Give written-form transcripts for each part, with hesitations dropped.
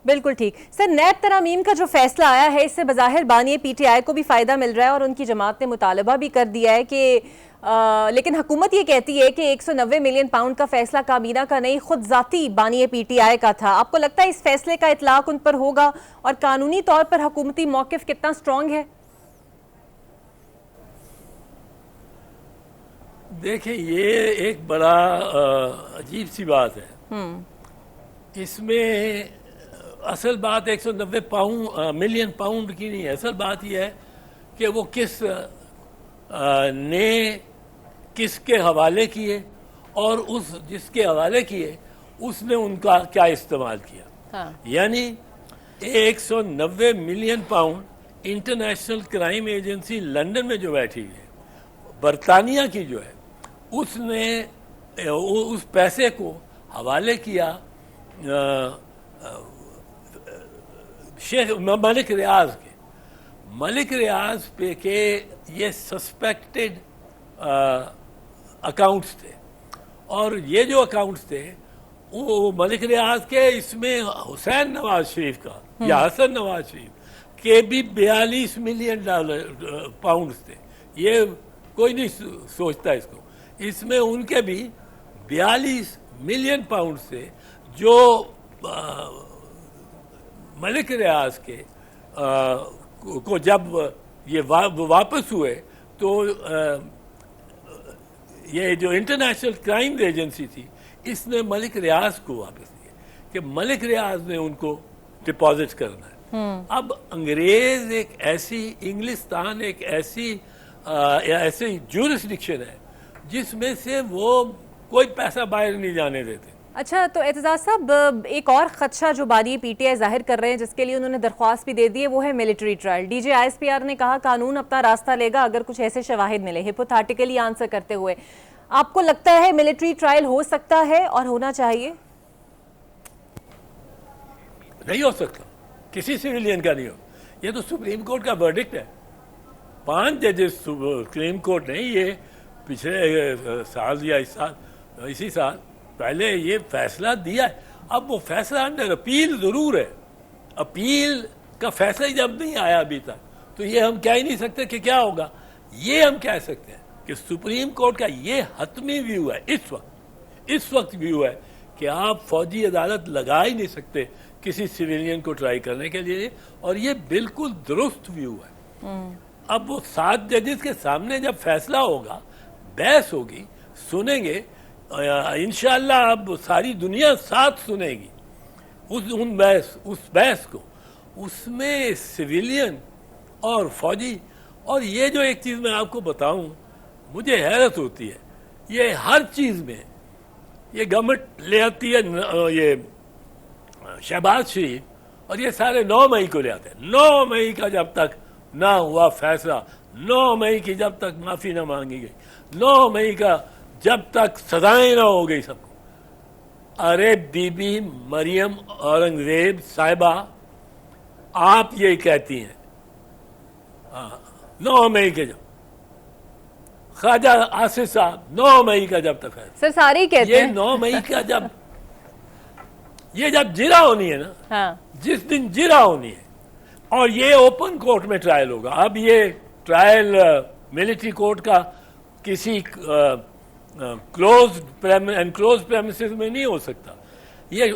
بالکل ٹھیک سر. نیب ترامیم کا جو فیصلہ آیا ہے اس سے بظاہر بانی پی ٹی آئی کو بھی فائدہ مل رہا ہے اور ان کی جماعت نے مطالبہ بھی کر دیا ہے کہ لیکن حکومت یہ کہتی ہے کہ 190 ملین پاؤنڈ کا فیصلہ کابینہ کا نہیں خود ذاتی بانی پی ٹی آئی کا تھا. آپ کو لگتا ہے اس فیصلے کا اطلاق ان پر ہوگا اور قانونی طور پر حکومتی موقف کتنا سٹرونگ ہے؟ دیکھیں یہ ایک بڑا عجیب سی بات ہے. اس میں اصل بات 190 ملین پاؤنڈ کی نہیں ہے. اصل بات یہ ہے کہ وہ کس نے کس کے حوالے کیے اور اس جس کے حوالے کیے اس نے ان کا کیا استعمال کیا. یعنی 190 million pound international crime agency London میں جو بیٹھی ہوئی ہے برطانیہ کی جو ہے اس نے اس پیسے کو حوالے کیا شیخ ملک ریاض کے. ملک ریاض پہ کہ یہ سسپیکٹڈ اکاؤنٹس تھے اور یہ جو اکاؤنٹس تھے وہ ملک ریاض کے اس میں حسین نواز شریف کا یا حسن نواز شریف کے بھی 42 ملین پاؤنڈز تھے. یہ کوئی نہیں سوچتا اس کو. اس میں ان کے بھی 42 ملین پاؤنڈ سے جو ملک ریاض کے کو جب یہ واپس ہوئے تو یہ جو انٹرنیشنل کرائم ایجنسی تھی اس نے ملک ریاض کو واپس دیا کہ ملک ریاض نے ان کو ڈپازٹ کرنا ہے. اب انگریز ایک ایسی انگلستان ایک ایسی جورسڈکشن ہے جس میں سے وہ کوئی پیسہ باہر نہیں جانے دیتے. اچھا تو اعتزاز صاحب ایک اور خدشہ جو بانی پی ٹی آئی ظاہر کر رہے ہیں جس کے لیے انہوں نے درخواست بھی دے دی ہے وہ ہے military trial. D J I S P R نے کہا قانون اپنا راستہ لے گا اگر کچھ ایسے شواہد ملے. ہپوتھیٹیکلی آنسر کرتے ہوئے آپ کو لگتا ہے ملٹری ٹرائل ہو سکتا ہے اور ہونا چاہیے؟ نہیں ہو سکتا. کسی سویلین کا نہیں ہو. یہ تو سپریم کورٹ کا ورڈکٹ ہے. 5 ججز سپریم کورٹ نے یہ پچھلے سال یا اسی سال پہلے یہ فیصلہ دیا ہے. اب وہ فیصلہ انڈر اپیل ضرور ہے. اپیل کا فیصلہ جب نہیں آیا ابھی تک تو یہ ہم کہہ ہی نہیں سکتے کہ کیا ہوگا. یہ ہم کہہ سکتے ہیں کہ سپریم کورٹ کا یہ حتمی ویو ہے اس وقت ویو ہے کہ آپ فوجی عدالت لگا ہی نہیں سکتے کسی سویلین کو ٹرائی کرنے کے لیے اور یہ بالکل درست ویو ہے. اب وہ 7 ججز کے سامنے جب فیصلہ ہوگا بحث ہوگی سنیں گے انشاءاللہ. اب ساری دنیا ساتھ سنے گی اس بحث کو. اس میں سویلین اور فوجی اور یہ جو ایک چیز میں آپ کو بتاؤں مجھے حیرت ہوتی ہے یہ ہر چیز میں یہ گورنمنٹ لے آتی ہے. یہ شہباز شریف اور یہ سارے 9 مئی کو لے آتے ہیں. 9 مئی کا جب تک نہ ہوا فیصلہ 9 مئی کی جب تک معافی نہ مانگی گئی 9 مئی کا جب تک سزائیں نہ ہو گئی سب کو. ارے بی بی مریم اورنگزیب صاحبہ آپ یہ کہتی ہیں 9 مئی کے جب خواجہ آصف صاحب 9 مئی کا جب تک ہے سر سارے ہی کہتے ہیں 9 مئی کا جب یہ جب جرا ہونی ہے نا جس دن جرا ہونی ہے اور یہ اوپن کورٹ میں ٹرائل ہوگا. اب یہ ٹرائل ملٹری کورٹ کا کسی کلوزڈ پریمیسز میں نہیں ہو سکتا. یہ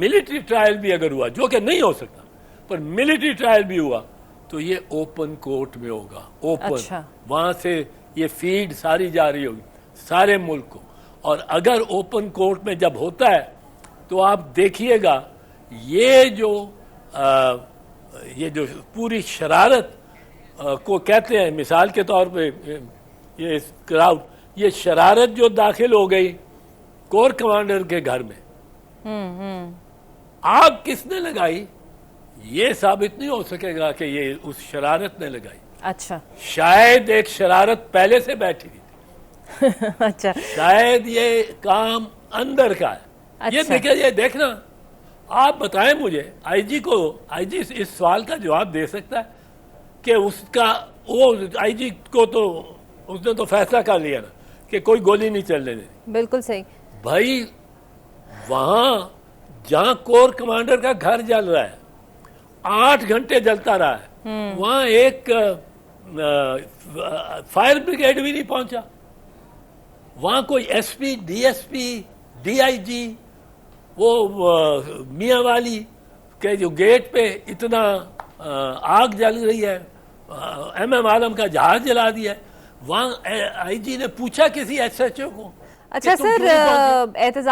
ملٹری ٹرائل بھی اگر ہوا جو کہ نہیں ہو سکتا پر ملٹری ٹرائل بھی ہوا تو یہ اوپن کورٹ میں ہوگا. اوپن وہاں سے یہ فیڈ ساری جا رہی ہوگی سارے ملک کو. اور اگر اوپن کورٹ میں جب ہوتا ہے تو آپ دیکھیے گا یہ جو پوری شرارت کو کہتے ہیں مثال کے طور پہ یہ کراؤڈ یہ شرارت جو داخل ہو گئی کور کمانڈر کے گھر میں آگ کس نے لگائی یہ ثابت نہیں ہو سکے گا کہ یہ اس شرارت نے لگائی. اچھا شاید ایک شرارت پہلے سے بیٹھی تھی. اچھا شاید یہ کام اندر کا ہے. یہ دیکھیں یہ دیکھنا آپ بتائیں مجھے آئی جی اس سوال کا جواب دے سکتا ہے کہ اس کا وہ آئی جی کو تو اس نے تو فیصلہ کر لیا نا کہ کوئی گولی نہیں چلنے دینی. بالکل صحیح. بھائی وہاں جہاں کور کمانڈر کا گھر جل رہا ہے 8 گھنٹے جلتا رہا ہے وہاں ایک فائر بریگیڈ بھی نہیں پہنچا وہاں کوئی S P D S P D I G وہ میاں والی کہ جو گیٹ پہ اتنا آگ جل رہی ہے ایم ایم عالم کا جہاز جلا دیا ہے وہاں آئی جی نے پوچھا کسی ایس ایچ او کو اچھا سر احتجاج